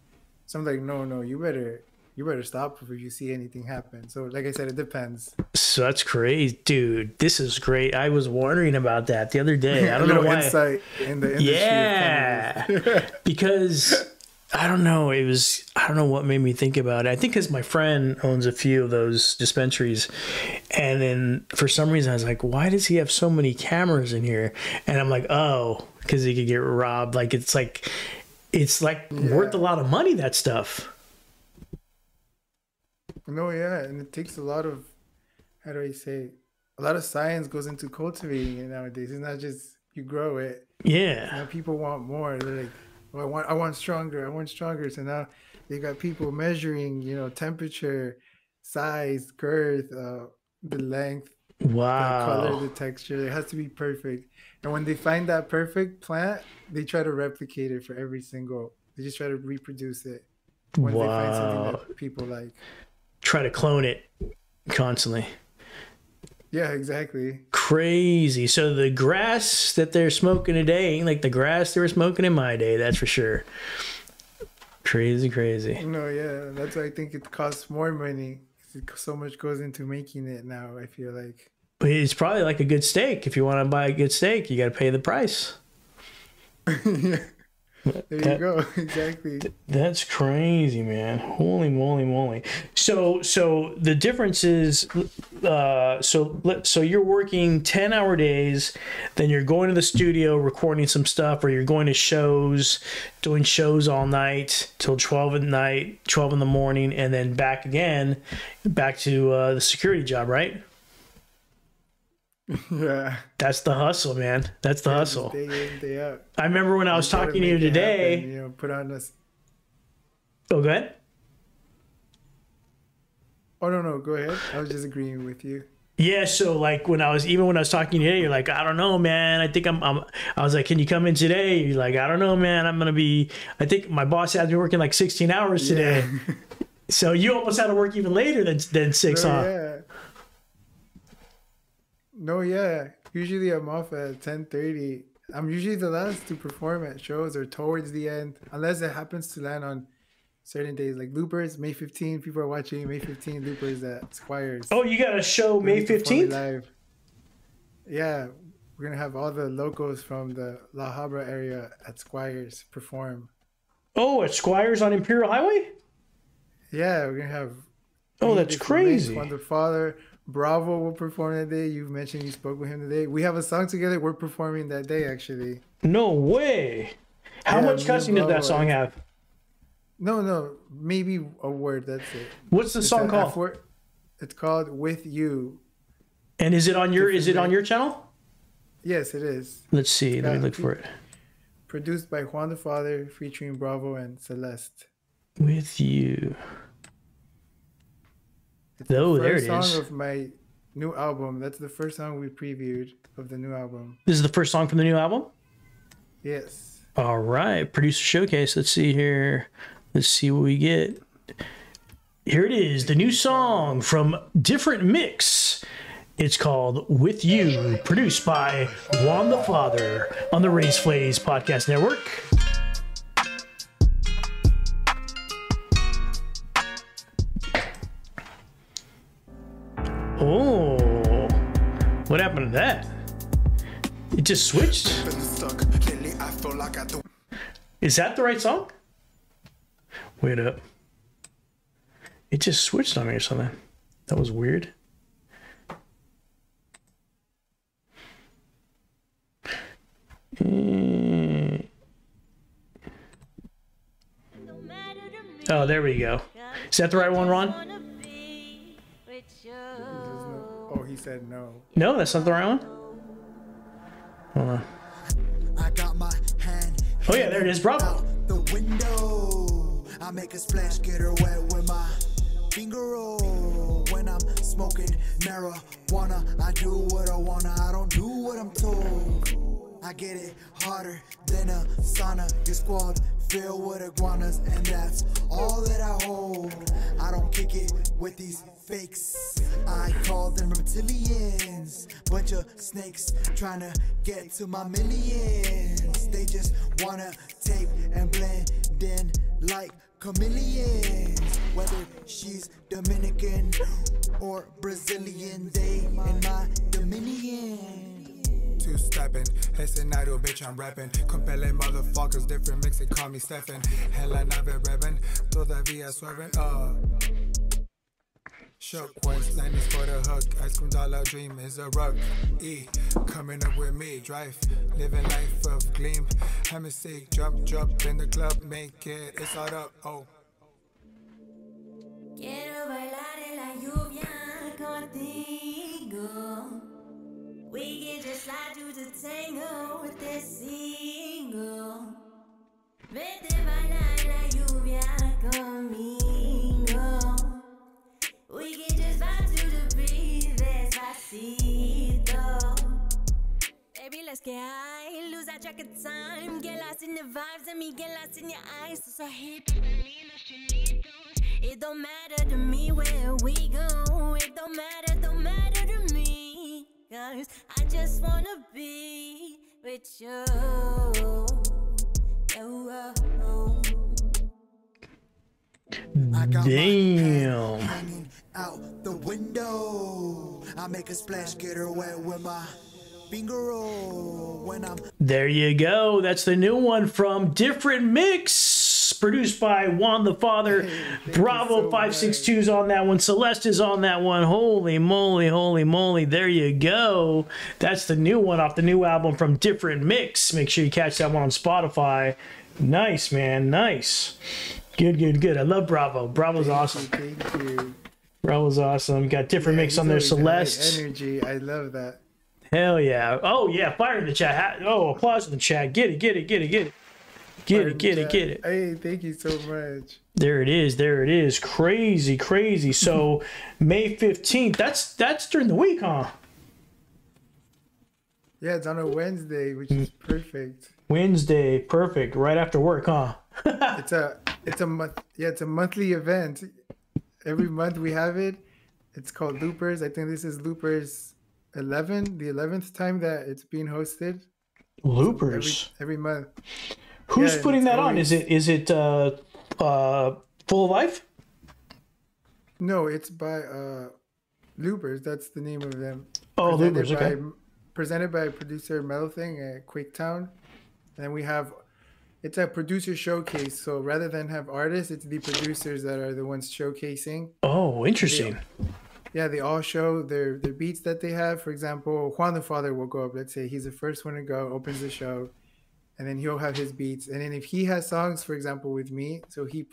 some of them no, you better stop if you see anything happen. So like I said, it depends. So that's great, dude. This is great. I was wondering about that the other day. I don't know why. Insight in the industry. Yeah, because I don't know. I don't know what made me think about it. I think because my friend owns a few of those dispensaries. And then for some reason I was like, why does he have so many cameras in here? And I'm like, oh, because he could get robbed. It's worth a lot of money, that stuff. No, yeah. And it takes a lot of, how do I say, a lot of science goes into cultivating it nowadays. It's not just you grow it. Yeah. Now people want more. They're like, I want stronger. So now they got people measuring, temperature, size, girth, the length, wow, the color, the texture. It has to be perfect. And when they find that perfect plant, they try to replicate it for every single. They just try to reproduce it. When they find something that people like. Try to clone it constantly. Yeah, exactly. Crazy. So the grass that they're smoking today ain't like the grass they were smoking in my day, that's for sure. Crazy. No, yeah. That's why I think it costs more money. so much goes into making it now. I feel like It's probably like a good steak. If you want to buy a good steak, you got to pay the price. yeah. There you go. Exactly. That's crazy, man. Holy moly. So the difference is, so you're working 10-hour days, then you're going to the studio recording some stuff, or you're going to shows, doing shows all night till 12 at night, 12 in the morning, and then back to the security job, right? Yeah. That's the hustle, man. That's the hustle. Day in, day out. I remember when I was talking to you today. Happen, put on this. Oh, go ahead. Oh no, go ahead. I was just agreeing with you. Yeah, so like when I was talking to you today, you're like, I don't know, man. I think I was like, can you come in today? You're like, I don't know, man. I think my boss has me working like 16 hours today. Yeah. So you almost had to work even later than 6, huh? Yeah. No, yeah. Usually I'm off at 10:30. I'm usually the last to perform at shows or towards the end, unless it happens to land on certain days, like Loopers, May 15th. People are watching May 15th Loopers at Squires. Oh, you got a show May 15th? Live. Yeah, we're gonna have all the locals from the La Habra area at Squires perform. Oh, at Squires on Imperial Highway? Yeah, we're gonna have. Oh, that's crazy. Wonder Father. Bravo will perform that day. You mentioned you spoke with him today. We have a song together. We're performing that day, actually. No way. How much cussing does that song have? No. Maybe a word. That's it. What's the song called? It's called "With You." And is it on your channel? Yes, it is. Let's see. Let me look for it. Produced by Juan the Father, featuring Bravo and Celeste. With You. It's there it is. The first song of my new album. That's the first song we previewed of the new album. This is the first song from the new album? Yes. All right. Producer Showcase. Let's see here. Let's see what we get. Here it is. The new song from Dfrntmix. It's called With You, produced by Juan the Father on the Race Flays Podcast Network. Oh, what happened to that? It just switched? Is that the right song? Wait up. It just switched on me or something. That was weird. Oh, there we go. Is that the right one, Ron? Oh, he said no. No, that's not the right one. Hold on. I got my hand. Oh yeah, there it is, bro. The window. I make a splash, get her wet with my finger roll. When I'm smoking marijuana, I do what I wanna. I don't do what I'm told. I get it harder than a sauna. Your squad filled with iguanas, and that's all that I hold. I don't kick it with these fakes. I call them reptilians. Bunch of snakes trying to get to my millions. They just wanna tape and blend in like chameleons. Whether she's Dominican or Brazilian, they in my dominion. Two-stepping, escenario, bitch, I'm rapping. Compelling motherfuckers, different mix, they call me Stephen. Hella nave revving, todavía swerving, Shook when standing for the hook. Ice cream dollar dream is a rug. Coming up with me, drive, living life of gleam. Hemistick, jump in the club, make it, it's all up, oh. Quiero bailar en la lluvia contigo. We can just slide to the tango with this single. Vete a bailar en la lluvia conmigo. We can just vibe to the breeze, despacito. Baby, let's get high, lose that track of time. Get lost in the vibes and me get lost in your eyes. So hit it don't matter to me where we go. It don't matter to me. Cause I just wanna be with you. I got my Damn. hand hanging out the window. I make a splash, get her wet with my finger roll when I'm. There you go. That's the new one from Dfrntmix, produced by Juan the Father. Hey, Bravo so 562's on that one. Celeste is on that one. Holy moly, holy moly. There you go. That's the new one off the new album from Dfrntmix. Make sure you catch that one on Spotify. Nice, man. Nice. Good, good, good. I love Bravo. Bravo's awesome. Thank you. Bravo's awesome. Got Dfrntmix He's on there. always got, like, Celeste. energy. I love that. Hell yeah. Oh, yeah. Fire in the chat. Oh, applause in the chat. Get it, get it, get it, get it. Get it, get it, get it. Hey, thank you so much. There it is. There it is. Crazy, crazy. So May 15th, that's during the week, huh? Yeah, it's on a Wednesday, which is perfect. Wednesday, perfect. Right after work, huh? It's a month. Yeah, it's a monthly event. Every month we have it. It's called Loopers. I think this is Loopers 11, the 11th time that it's being hosted. Loopers. Every month. Who's Yeah, putting it's that on? always- Is it Full of Life? No, it's by Loopers. That's the name of them. Oh, Presented Loopers. Okay. Presented by producer Mellow Thing at Quaketown. And then we have, it's a producer showcase. So rather than have artists, it's the producers that are the ones showcasing. Oh, interesting. Yeah, they all show their beats that they have. For example, Juan the Father will go up. Let's say he's the first one to go, opens the show, and then he'll have his beats. And then if he has songs, for example, with me, so he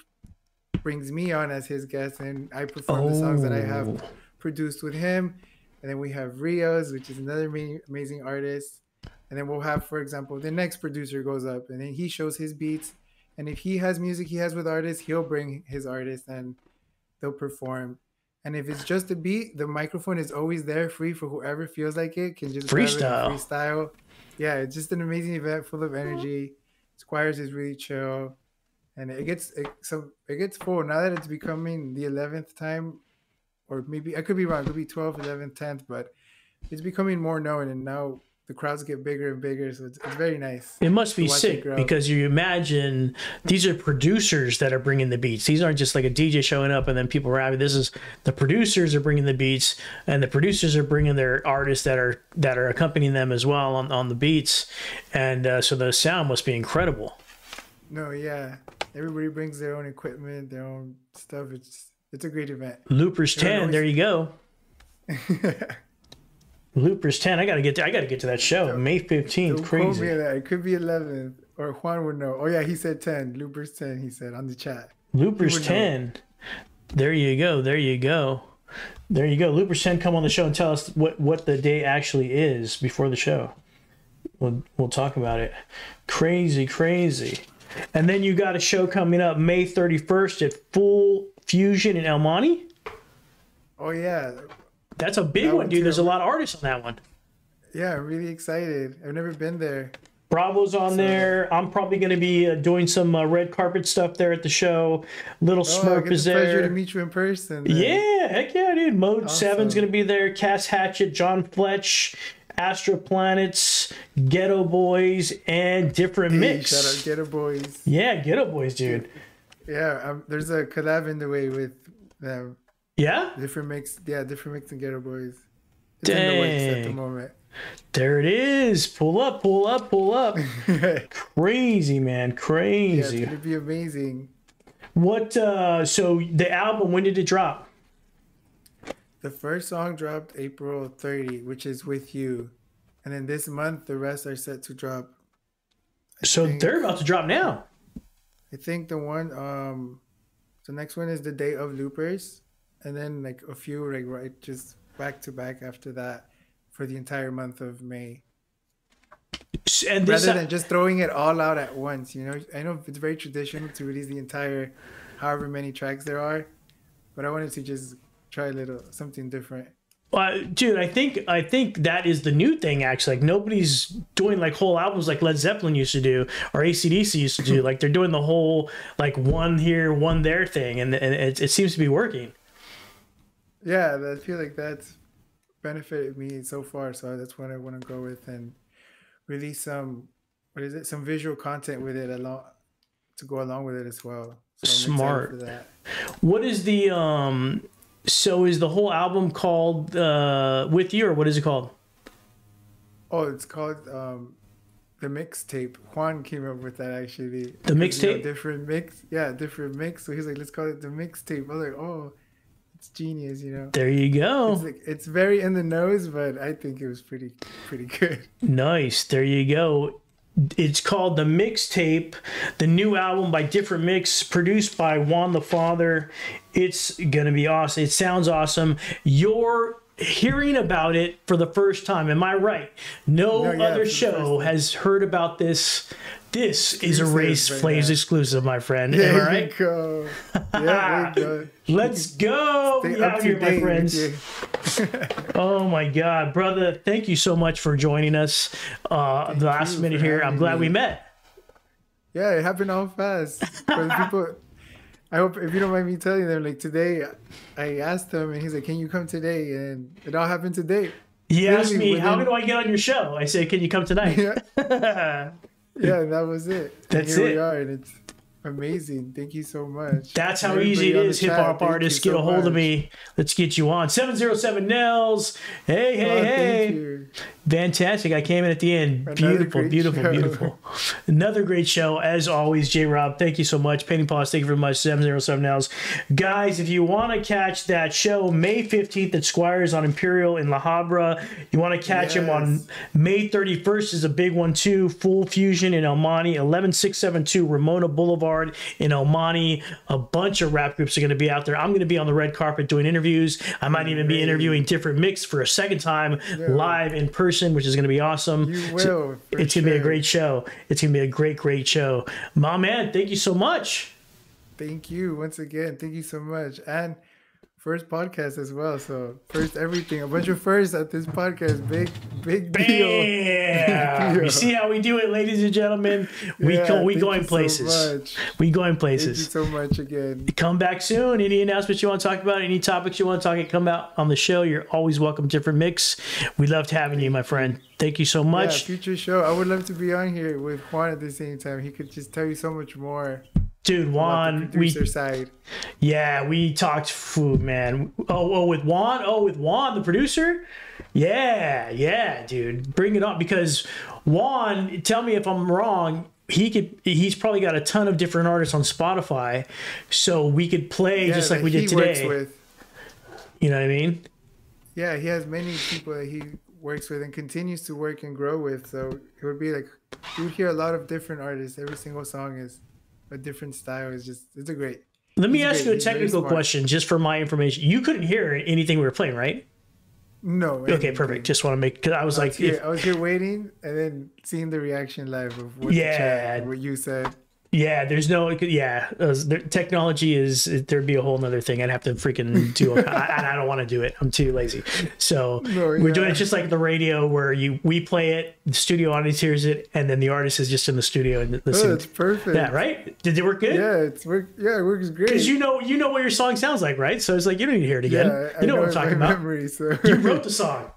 brings me on as his guest, and I perform the songs that I have produced with him. And then we have Rios, which is another amazing artist. And then we'll have, for example, the next producer goes up, and then he shows his beats. And if he has music he has with artists, he'll bring his artist and they'll perform. And if it's just a beat, the microphone is always there, free for whoever feels like it, can just grab it and freestyle. Yeah, it's just an amazing event, full of energy. Squires is really chill, and it gets full now that it's becoming the 11th time, or maybe I could be wrong. It could be 12th, 11th, 10th, but it's becoming more known, and now the crowds get bigger and bigger, so it's very nice. It must be sick because you imagine these are producers that are bringing the beats. These aren't just like a DJ showing up and then people rapping. This is the producers are bringing the beats, and the producers are bringing their artists that are accompanying them as well on the beats, and so the sound must be incredible. No, yeah, everybody brings their own equipment, their own stuff. It's a great event. Loopers 10, there you go. Loopers 10. I gotta get to that show. May 15th. Crazy. Me that. It could be 11th, or Juan would know. Oh yeah, he said 10. Loopers 10. He said on the chat. Loopers 10. There you go. There you go. There you go. Loopers 10. Come on the show and tell us what the day actually is before the show. We'll talk about it. Crazy, crazy. And then you got a show coming up May 31st at Full Fusion in El Monte. Oh yeah. That's a big one, dude. There's a lot of artists on that one. Yeah, I'm really excited. I've never been there. Bravo's on there. I'm probably going to be doing some red carpet stuff there at the show. Little Smurf is there. Pleasure to meet you in person. Then. Yeah, heck yeah, dude. Mode 7's going to be there. Cass Hatchet, John Fletch, Astro Planets, Ghetto Boys, and Dfrntmix. Shout out Ghetto Boys. Yeah, Ghetto Boys, dude. Yeah, there's a collab in the way with them. Yeah? Dfrntmix and Ghetto Boys. It's Dang. in the works at the moment. There it is. Pull up, pull up, pull up. Crazy, man. Crazy. Yeah, it's gonna be amazing. What so the album, when did it drop? The first song dropped April 30, which is With You. And then this month the rest are set to drop. They're about to drop now. I think the one the next one is The Day of Loopers. And then like a few like right just back to back after that for the entire month of May. And rather than just throwing it all out at once, you know. I know it's very traditional to release the entire however many tracks there are, but I wanted to just try something different. Dude, I think that is the new thing actually. Like nobody's doing like whole albums like Led Zeppelin used to do or AC/DC used to do. Like they're doing the whole like one here, one there thing, and it seems to be working. Yeah, I feel like that's benefited me so far. So that's what I want to go with and release some visual content with it to go along with it as well. So Smart. What is the So is the whole album called With You, or what is it called? Oh, it's called the mixtape. Juan came up with that actually. The mixtape? Different mix. Yeah, different mix. So he's like, let's call it the mixtape. I was like, oh, it's genius, you know. There you go. It's like, it's very in the nose, but I think it was pretty good. Nice. There you go. It's called The Mixtape, the new album by Dfrntmix, produced by Juan the Father. It's going to be awesome. It sounds awesome. You're hearing about it for the first time. Am I right? No other show has heard about this. This is a Race Flames exclusive, my friend. Am I right? There you go. Yeah, there you go. Let's go. Stay We up out to here, my date friends. with you. Oh my God, brother! Thank you so much for joining us. The last you minute for here. I'm having glad we me. met. Yeah, it happened all fast. For the people, I hope if you don't mind me telling them, like today, I asked him and he's like, "Can you come today?" And it all happened today. He asked Literally me, "How within- do I get on your show?" I said, "Can you come tonight?" Yeah, yeah, and that was it. That's and here it. we are, and it's amazing. Thank you so much. That's how And easy it everybody on is, the hip chat, hop thank artists. you Get a so hold of much. me. Let's get you on. 707 Nels. Hey, hey, Oh, hey. thank you. Fantastic. I came in at the end. Another Beautiful, great beautiful, show. beautiful. Another great show. As always, J Rob, thank you so much. Painting Paws, thank you very much. 707 Nels. Guys, if you want to catch that show May 15th at Squires on Imperial in La Habra, you want to catch him on Yes. May 31st is a big one too. Full Fusion in El Monte, 11672 Ramona Boulevard in El Monte. A bunch of rap groups are going to be out there. I'm going to be on the red carpet doing interviews. I might even be interviewing Dfrntmix for a second time live in person, which is going to be awesome. You will. So for it's going to be a sure. great show. It's going to be a great, great show. My man, thank you so much. Thank you once again. Thank you so much. And first podcast as well. So first everything. A bunch of firsts at this podcast. Big deal. Bam! Deal. You see how we do it, ladies and gentlemen? We Yeah, go, we thank going you so places. much. We going Thank you places. so much again. Come back soon. Any announcements you want to talk about? Any topics you want to talk about? Come out on the show. You're always welcome. Dfrntmix. We loved having you, my friend. Thank you so Yeah, much. future show. I would love to be on here with Juan at the same time. He could just tell you so much more Dude, about Juan, the producer side. we talked food, man. With Juan? Oh, with Juan, the producer? Yeah, dude. Bring it on, because Juan, tell me if I'm wrong, he's probably got a ton of different artists on Spotify, so we could play just like that we did he today. works with. You know what I mean? Yeah, he has many people that he works with and continues to work and grow with. So it would be like you would hear a lot of different artists. Every single song is a different style. It's a great. Let me He's ask great. you a He's very technical smart. question just for my information. You couldn't hear anything we were playing, right? No. Okay, anything. perfect. Just want to make, because I was like, I was here waiting and then seeing the reaction live of what the Yeah. chat, what you said. there's no, technology is, there'd be a whole nother thing. I'd have to freaking do, and I don't want to do it. I'm too lazy. So we're doing it just like the radio where we play it, the studio audience hears it, and then the artist is just in the studio and Oh, listening. it's perfect. Yeah, right? Did it work good? Yeah, it works great. Because you know what your song sounds like, right? So it's like, you don't need to hear it again. Yeah, you know what I'm it talking by about. memory, so. You wrote the song.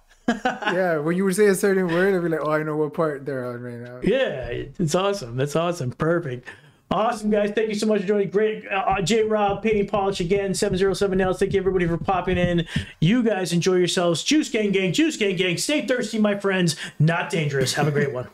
Yeah, when you would say a certain word, I'd be like, oh, I know what part they're on right now. Yeah, it's awesome. That's awesome. Perfect. Awesome, guys. Thank you so much for joining. Great. J Rob, Painting Polish again, 707 Nels. Thank you, everybody, for popping in. You guys enjoy yourselves. Juice Gang Gang, Juice Gang Gang. Stay thirsty, my friends. Not dangerous. Have a great one.